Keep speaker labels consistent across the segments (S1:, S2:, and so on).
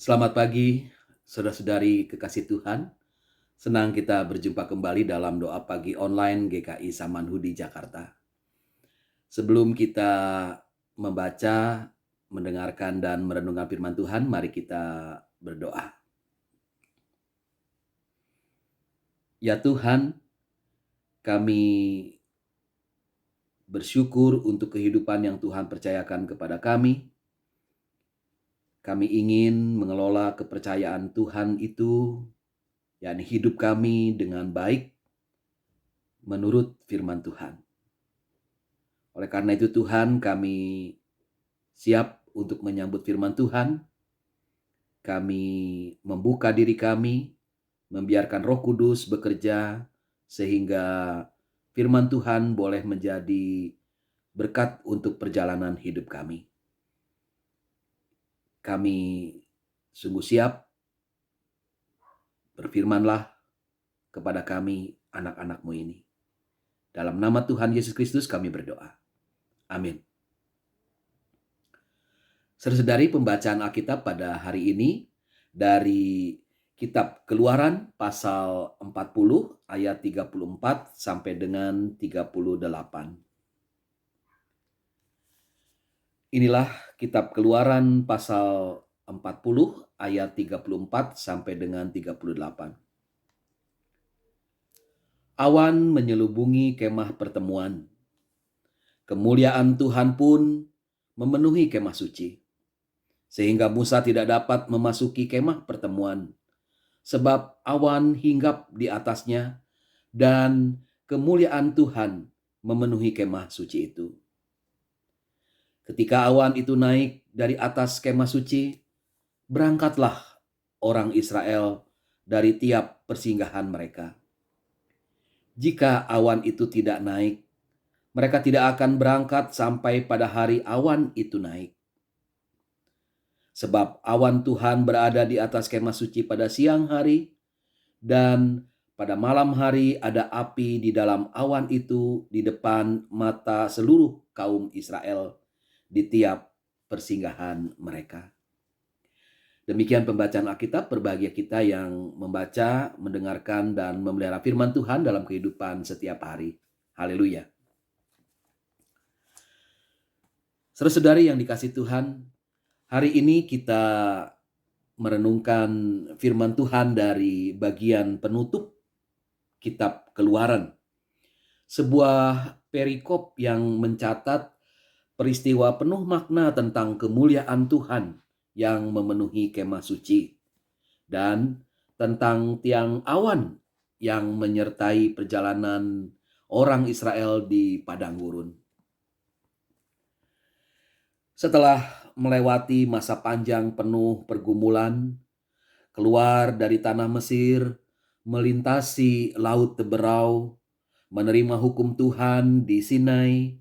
S1: Selamat pagi, saudara-saudari kekasih Tuhan. Senang kita berjumpa kembali dalam doa pagi online GKI Samanhudi Jakarta. Sebelum kita membaca, mendengarkan, dan merenungkan firman Tuhan, mari kita berdoa. Ya Tuhan, kami bersyukur untuk kehidupan yang Tuhan percayakan kepada kami. Kami ingin mengelola kepercayaan Tuhan itu, yakni hidup kami dengan baik menurut firman Tuhan. Oleh karena itu Tuhan, kami siap untuk menyambut firman Tuhan. Kami membuka diri kami, membiarkan Roh Kudus bekerja sehingga firman Tuhan boleh menjadi berkat untuk perjalanan hidup kami. Kami sungguh siap, berfirmanlah kepada kami anak-anak-Mu ini. Dalam nama Tuhan Yesus Kristus kami berdoa. Amin. Saudara-saudari, pembacaan Alkitab pada hari ini dari Kitab Keluaran pasal 40 ayat 34 sampai dengan 38. Inilah Kitab Keluaran pasal 40 ayat 34 sampai dengan 38. Awan menyelubungi kemah pertemuan. Kemuliaan Tuhan pun memenuhi kemah suci, sehingga Musa tidak dapat memasuki kemah pertemuan, sebab awan hinggap di atasnya dan kemuliaan Tuhan memenuhi kemah suci itu. Ketika awan itu naik dari atas kemah suci, berangkatlah orang Israel dari tiap persinggahan mereka. Jika awan itu tidak naik, mereka tidak akan berangkat sampai pada hari awan itu naik. Sebab awan Tuhan berada di atas kemah suci pada siang hari, dan pada malam hari ada api di dalam awan itu di depan mata seluruh kaum Israel di tiap persinggahan mereka. Demikian pembacaan Alkitab. Berbahagia kita yang membaca, mendengarkan, dan memelihara firman Tuhan dalam kehidupan setiap hari. Haleluya. Saudara-saudari yang dikasihi Tuhan, hari ini kita merenungkan firman Tuhan dari bagian penutup Kitab Keluaran. Sebuah perikop yang mencatat peristiwa penuh makna tentang kemuliaan Tuhan yang memenuhi kemah suci dan tentang tiang awan yang menyertai perjalanan orang Israel di padang gurun. Setelah melewati masa panjang penuh pergumulan, keluar dari tanah Mesir, melintasi Laut Teberau, menerima hukum Tuhan di Sinai,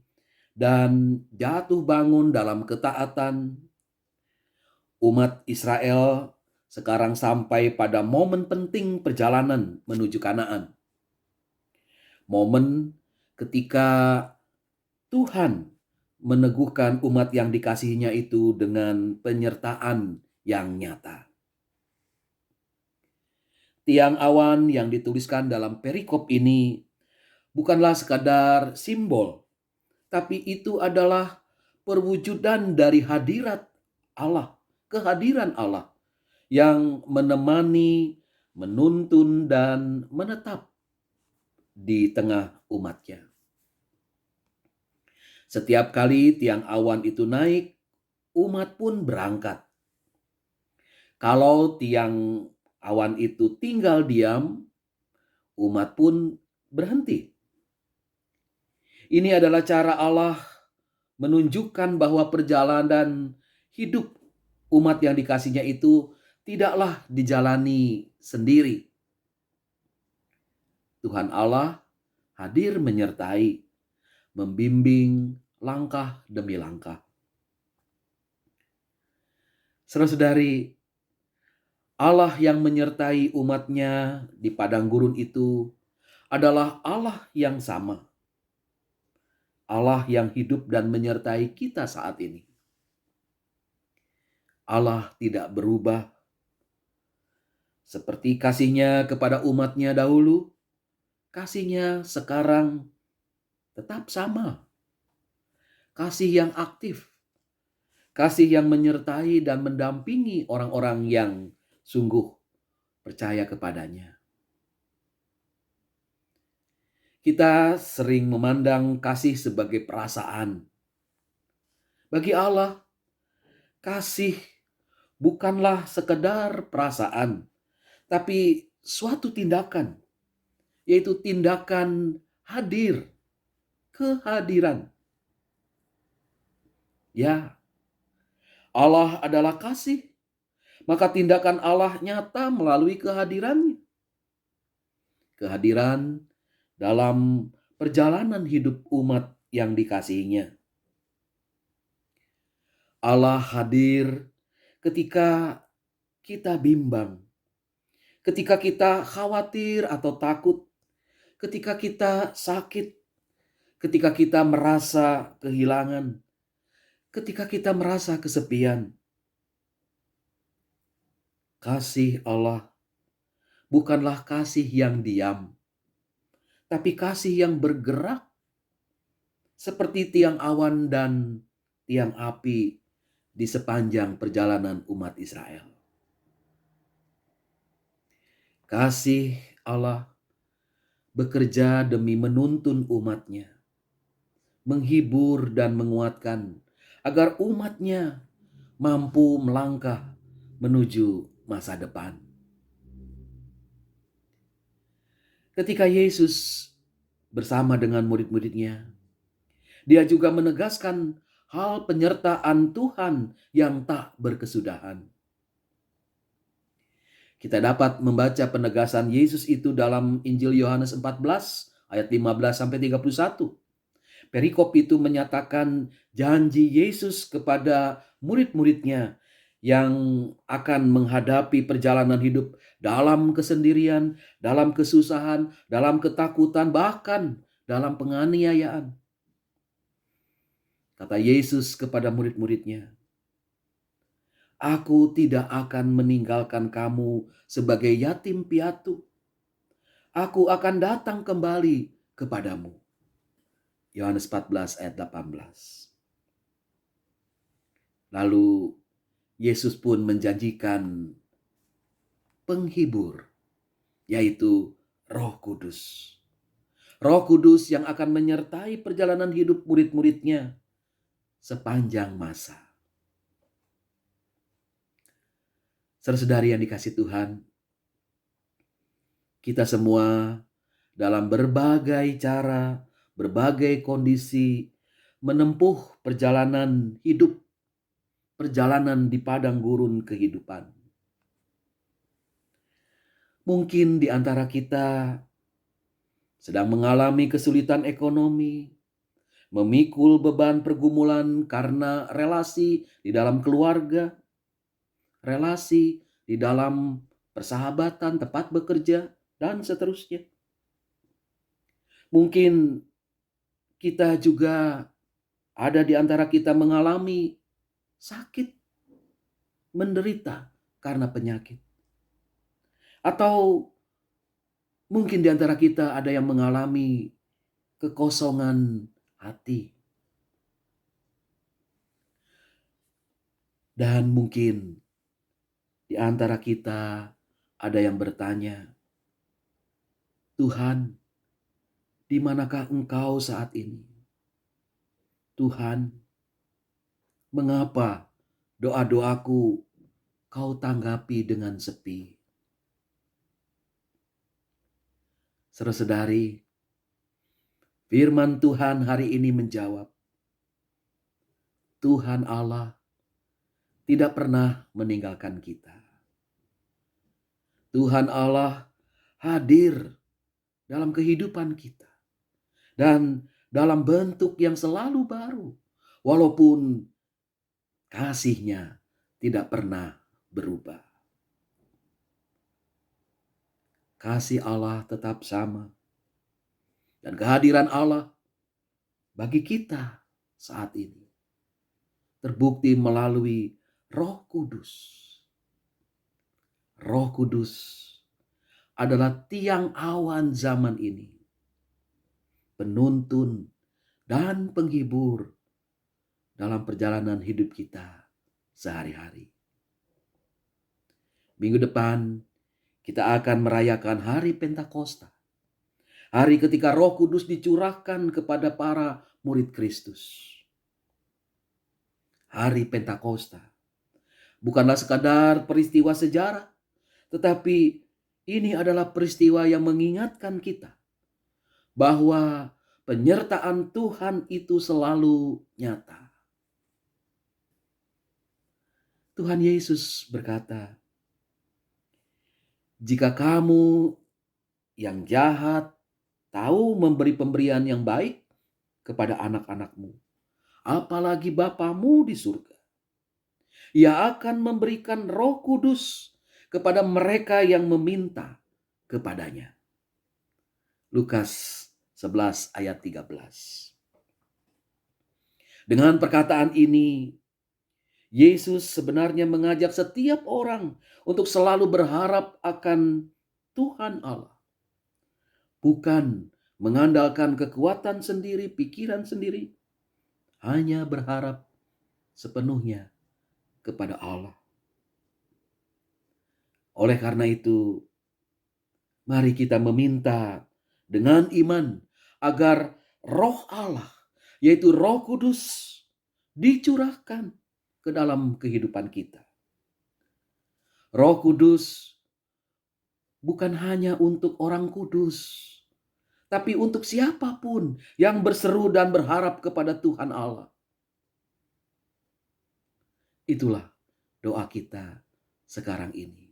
S1: dan jatuh bangun dalam ketaatan, umat Israel sekarang sampai pada momen penting perjalanan menuju Kanaan. Momen ketika Tuhan meneguhkan umat yang dikasihinya itu dengan penyertaan yang nyata. Tiang awan yang dituliskan dalam perikop ini bukanlah sekadar simbol, tapi itu adalah perwujudan dari hadirat Allah, kehadiran Allah yang menemani, menuntun, dan menetap di tengah umatnya. Setiap kali tiang awan itu naik, umat pun berangkat. Kalau tiang awan itu tinggal diam, umat pun berhenti. Ini adalah cara Allah menunjukkan bahwa perjalanan hidup umat yang dikasihnya itu tidaklah dijalani sendiri. Tuhan Allah hadir menyertai, membimbing langkah demi langkah. Saudara-saudari, Allah yang menyertai umatnya di padang gurun itu adalah Allah yang sama. Allah yang hidup dan menyertai kita saat ini. Allah tidak berubah, Seperti kasih-Nya kepada umat-Nya dahulu, kasih-Nya sekarang tetap sama. Kasih yang aktif, kasih yang menyertai dan mendampingi orang-orang yang sungguh percaya kepadanya. Kita sering memandang kasih sebagai perasaan. Bagi Allah, kasih bukanlah sekedar perasaan, tapi suatu tindakan, yaitu tindakan hadir, kehadiran. Ya, Allah adalah kasih, maka tindakan Allah nyata melalui kehadirannya. Kehadiran dalam perjalanan hidup umat yang dikasihinya. Allah hadir ketika kita bimbang, ketika kita khawatir atau takut, ketika kita sakit, ketika kita merasa kehilangan, ketika kita merasa kesepian. Kasih Allah bukanlah kasih yang diam, tapi kasih yang bergerak seperti tiang awan dan tiang api di sepanjang perjalanan umat Israel. Kasih Allah bekerja demi menuntun umat-Nya, menghibur dan menguatkan agar umat-Nya mampu melangkah menuju masa depan. Ketika Yesus bersama dengan murid-murid-Nya, Dia juga menegaskan hal penyertaan Tuhan yang tak berkesudahan. Kita dapat membaca penegasan Yesus itu dalam Injil Yohanes 14 ayat 15 sampai 31. Perikop itu menyatakan janji Yesus kepada murid-murid-Nya yang akan menghadapi perjalanan hidup dalam kesendirian, dalam kesusahan, dalam ketakutan, bahkan dalam penganiayaan. Kata Yesus kepada murid-murid-Nya, "Aku tidak akan meninggalkan kamu sebagai yatim piatu. Aku akan datang kembali kepadamu." Yohanes 14 ayat 18. Lalu Yesus pun menjanjikan penghibur, yaitu Roh Kudus. Roh Kudus yang akan menyertai perjalanan hidup murid-murid-Nya sepanjang masa. Saudara-saudari yang dikasihi Tuhan, kita semua dalam berbagai cara, berbagai kondisi menempuh perjalanan hidup, perjalanan di padang gurun kehidupan. Mungkin di antara kita sedang mengalami kesulitan ekonomi, memikul beban pergumulan karena relasi di dalam keluarga, relasi di dalam persahabatan, tempat bekerja, dan seterusnya. Mungkin kita juga ada di antara kita mengalami sakit, menderita karena penyakit. Atau mungkin di antara kita ada yang mengalami kekosongan hati. Dan mungkin di antara kita ada yang bertanya, "Tuhan, di manakah Engkau saat ini? Tuhan, mengapa doa-doaku Kau tanggapi dengan sepi?" Saudara-saudari, firman Tuhan hari ini menjawab, Tuhan Allah tidak pernah meninggalkan kita. Tuhan Allah hadir dalam kehidupan kita dan dalam bentuk yang selalu baru, walaupun kasih-Nya tidak pernah berubah. Kasih Allah tetap sama, dan kehadiran Allah bagi kita saat ini terbukti melalui Roh Kudus. Roh Kudus adalah tiang awan zaman ini, penuntun dan penghibur dalam perjalanan hidup kita sehari-hari. Minggu depan kita akan merayakan hari Pentakosta. Hari ketika Roh Kudus dicurahkan kepada para murid Kristus. Hari Pentakosta bukanlah sekadar peristiwa sejarah, tetapi ini adalah peristiwa yang mengingatkan kita bahwa penyertaan Tuhan itu selalu nyata. Tuhan Yesus berkata, "Jika kamu yang jahat tahu memberi pemberian yang baik kepada anak-anakmu, apalagi Bapamu di surga. Ia akan memberikan Roh Kudus kepada mereka yang meminta kepadanya." Lukas 11 ayat 13. Dengan perkataan ini, Yesus sebenarnya mengajak setiap orang untuk selalu berharap akan Tuhan Allah. Bukan mengandalkan kekuatan sendiri, pikiran sendiri, hanya berharap sepenuhnya kepada Allah. Oleh karena itu, mari kita meminta dengan iman agar Roh Allah, yaitu Roh Kudus, dicurahkan ke dalam kehidupan kita. Roh Kudus bukan hanya untuk orang kudus, tapi untuk siapapun yang berseru dan berharap kepada Tuhan Allah. Itulah doa kita sekarang ini.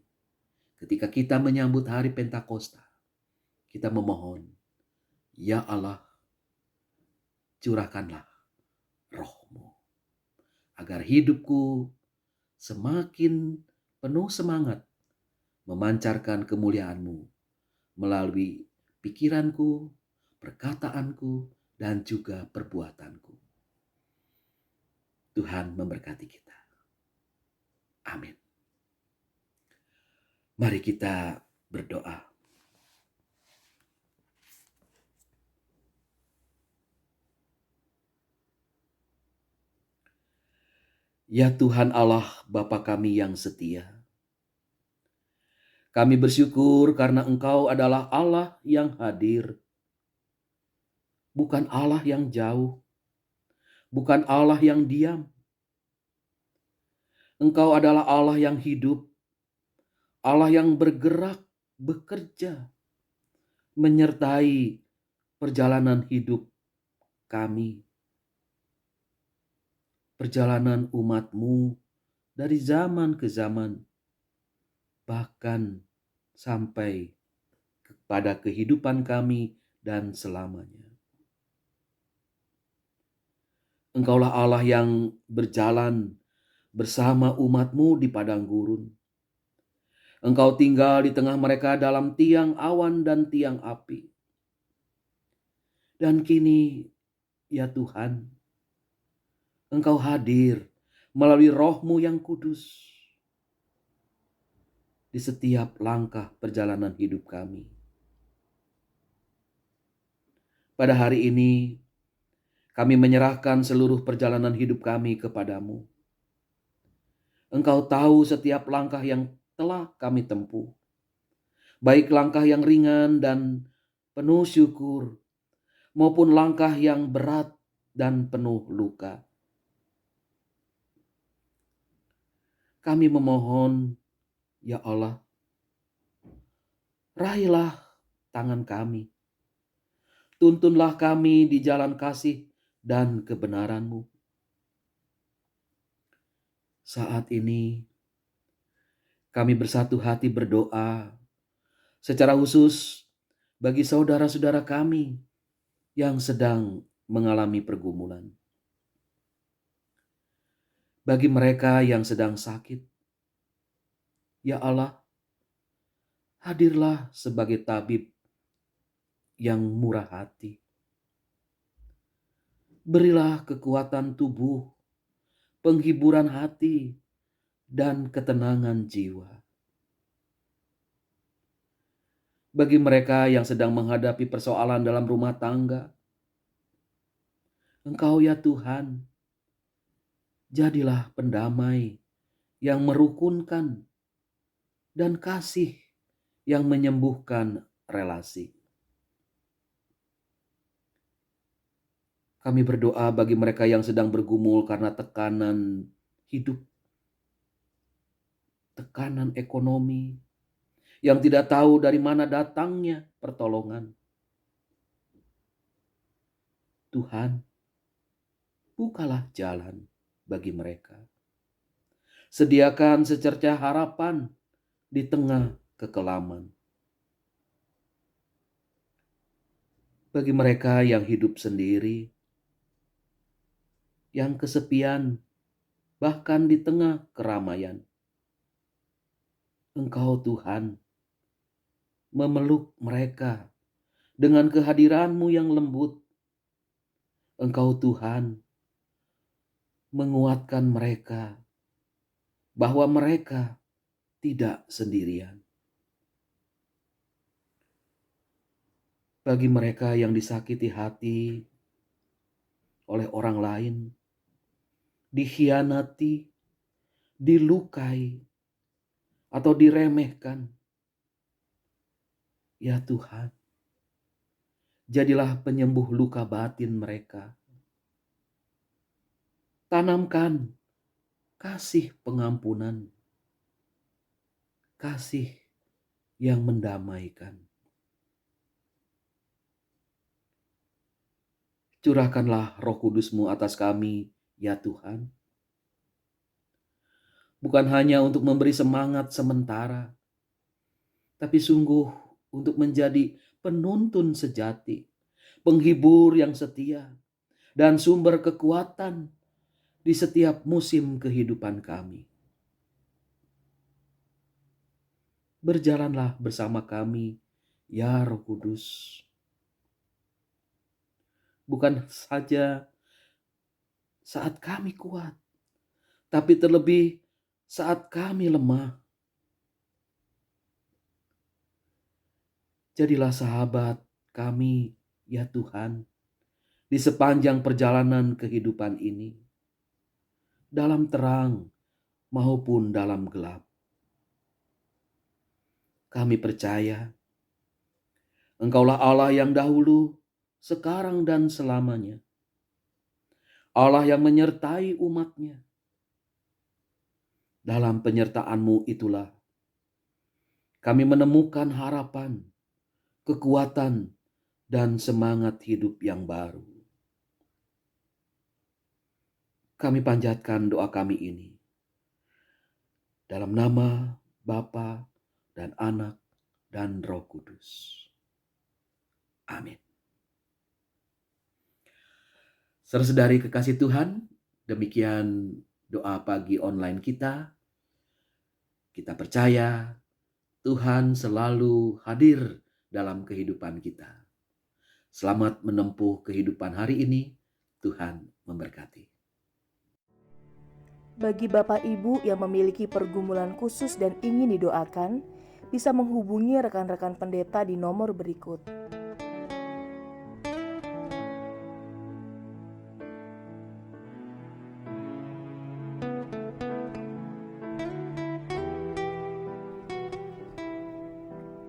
S1: Ketika kita menyambut hari Pentakosta, kita memohon, "Ya Allah, curahkanlah Roh-Mu, agar hidupku semakin penuh semangat memancarkan kemuliaan-Mu melalui pikiranku, perkataanku, dan juga perbuatanku." Tuhan memberkati kita. Amin. Mari kita berdoa. Ya Tuhan Allah, Bapa kami yang setia, kami bersyukur karena Engkau adalah Allah yang hadir, bukan Allah yang jauh, bukan Allah yang diam. Engkau adalah Allah yang hidup, Allah yang bergerak, bekerja, menyertai perjalanan hidup kami, perjalanan umat-Mu dari zaman ke zaman, bahkan sampai kepada kehidupan kami dan selamanya. Engkaulah Allah yang berjalan bersama umat-Mu di padang gurun. Engkau tinggal di tengah mereka dalam tiang awan dan tiang api. Dan kini, ya Tuhan, Engkau hadir melalui Roh-Mu yang kudus di setiap langkah perjalanan hidup kami. Pada hari ini, kami menyerahkan seluruh perjalanan hidup kami kepadamu. Engkau tahu setiap langkah yang telah kami tempuh, baik langkah yang ringan dan penuh syukur, maupun langkah yang berat dan penuh luka. Kami memohon, ya Allah, raihlah tangan kami, tuntunlah kami di jalan kasih dan kebenaran-Mu. Saat ini, kami bersatu hati berdoa secara khusus bagi saudara-saudara kami yang sedang mengalami pergumulan. Bagi mereka yang sedang sakit, ya Allah, hadirlah sebagai tabib yang murah hati. Berilah kekuatan tubuh, penghiburan hati, dan ketenangan jiwa. Bagi mereka yang sedang menghadapi persoalan dalam rumah tangga, Engkau ya Tuhan, jadilah pendamai yang merukunkan dan kasih yang menyembuhkan relasi. Kami berdoa bagi mereka yang sedang bergumul karena tekanan hidup, tekanan ekonomi, yang tidak tahu dari mana datangnya pertolongan. Tuhan, bukalah jalan bagi mereka. Sediakan secercah harapan di tengah kekelaman. Bagi mereka yang hidup sendiri, yang kesepian, bahkan di tengah keramaian, Engkau Tuhan memeluk mereka dengan kehadiran-Mu yang lembut. Engkau Tuhan menguatkan mereka bahwa mereka tidak sendirian. Bagi mereka yang disakiti hati oleh orang lain, dikhianati, dilukai, atau diremehkan, ya Tuhan, jadilah penyembuh luka batin mereka. Tanamkan kasih pengampunan, kasih yang mendamaikan. Curahkanlah Roh Kudus-Mu atas kami, ya Tuhan. Bukan hanya untuk memberi semangat sementara, tapi sungguh untuk menjadi penuntun sejati, penghibur yang setia, dan sumber kekuatan di setiap musim kehidupan kami. Berjalanlah bersama kami, ya Roh Kudus. Bukan saja saat kami kuat, tapi terlebih saat kami lemah. Jadilah sahabat kami, ya Tuhan, di sepanjang perjalanan kehidupan ini, dalam terang maupun dalam gelap. Kami percaya Engkaulah Allah yang dahulu, sekarang dan selamanya. Allah yang menyertai umat-Nya. Dalam penyertaan-Mu itulah kami menemukan harapan, kekuatan, dan semangat hidup yang baru. Kami panjatkan doa kami ini dalam nama Bapa dan Anak dan Roh Kudus. Amin. Saudara-saudari kekasih Tuhan, demikian doa pagi online kita. Kita percaya Tuhan selalu hadir dalam kehidupan kita. Selamat menempuh kehidupan hari ini. Tuhan memberkati.
S2: Bagi Bapak Ibu yang memiliki pergumulan khusus dan ingin didoakan, bisa menghubungi rekan-rekan pendeta di nomor berikut.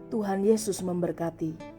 S2: Tuhan Yesus memberkati.